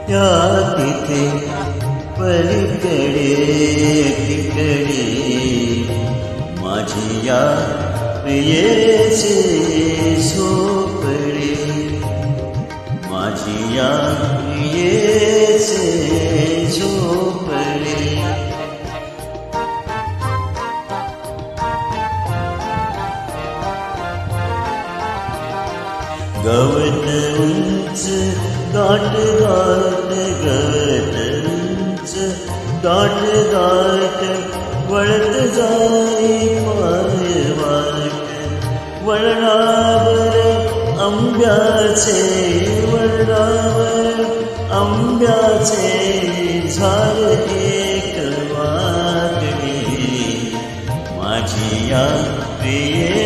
त्या तिथे पलीकडे तिकडे माझी या प्रियेचे झोपडे, माझी या प्रियेचे झोपडे. गवत उंच दाट दाट, गवत उंच दाट दाट, वळत जाई पाय वाट. वळणावर आंब्याचे, वळणावर आंब्याचे झाड एक वाटणे, माझी या प्रिये